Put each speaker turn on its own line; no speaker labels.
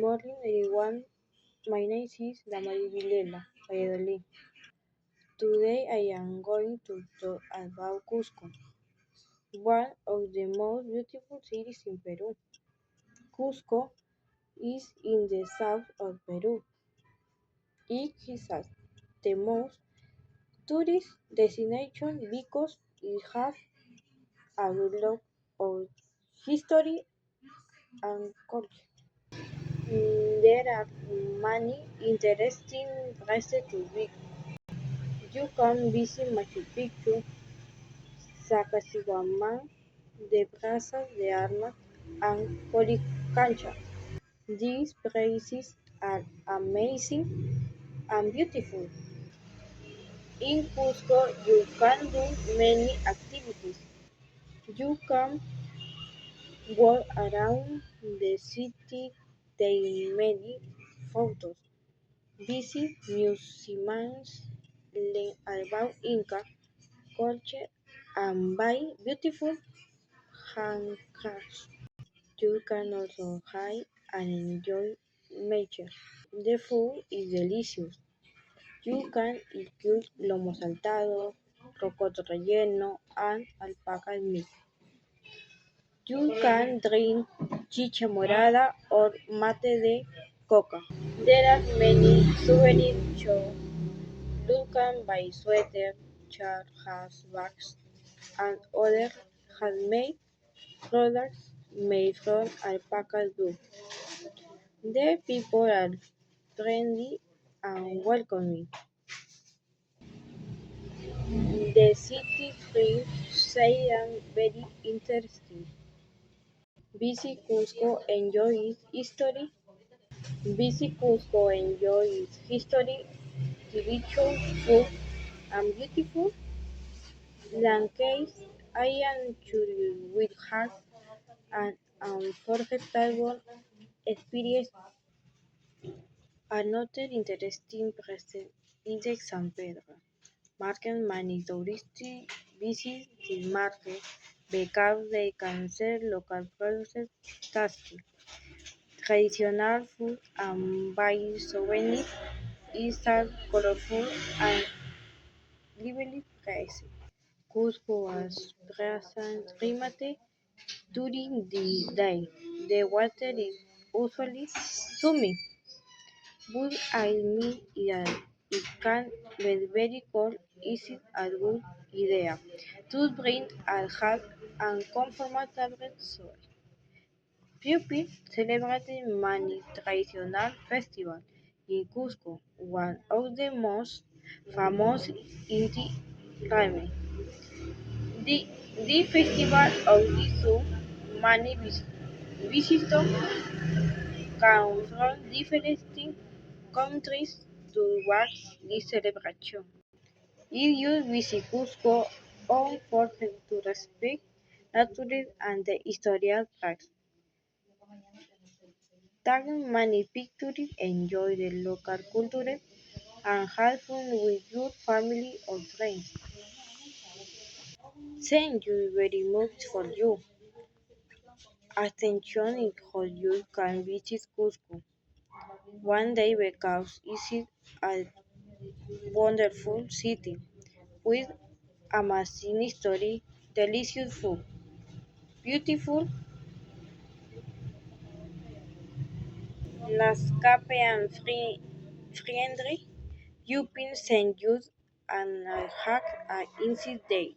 morning, everyone. My name is Damari Vilela, Valladolid. Today I am going to talk about Cusco, one of the most beautiful cities in Peru. Cusco is in the south of Peru. It is the most tourist destination because it has a lot of history and culture. There are many interesting places to visit. You can visit Machu Picchu, Sacsayhuamán, the Plaza de Armas, and Coricancha. These places are amazing and beautiful. In Cusco, you can do many activities. You can walk around the city, take many photos, visit museums, learn about Inca culture, and buy beautiful handcrafts. You can also hike and enjoy nature. The food is delicious. You can eat lomo saltado, rocoto relleno, and alpaca meat. You can drink chicha morada or mate de coca. There are many souvenir shops. You can buy sweaters, hats, bags, and other handmade products made from alpaca wool. The people are friendly and welcoming. The city streets say and very interesting. Visit Cusco, enjoy its history. Visit Cusco, enjoy its history, tradition, food, and beautiful landscapes. I am curious with heart and unforgettable experience. Another interesting present is the San Pedro market. Many tourists visit this market because they can sell local products, tasty, traditional food, and buy souvenirs. It's a colorful and lively place. Cusco was present climate during the day. The water is usually sunny, but I mean it can be very cold. Is it a good idea to bring a hat and comfortable sweater? People celebrate many traditional festivals in Cusco. One of the most famous is the Ramen. The, the festival of the sun. Many visitors come from different countries to watch this celebration. If you visit Cusco, don't forget to respect nature and the historical tracks. Take many pictures, enjoy the local culture, and have fun with your family or friends. Thank you very much for your attention in how you can visit Cusco one day because it is a wonderful city with amazing history, delicious food, beautiful landscape, and friendly. You can send you and have an easy day.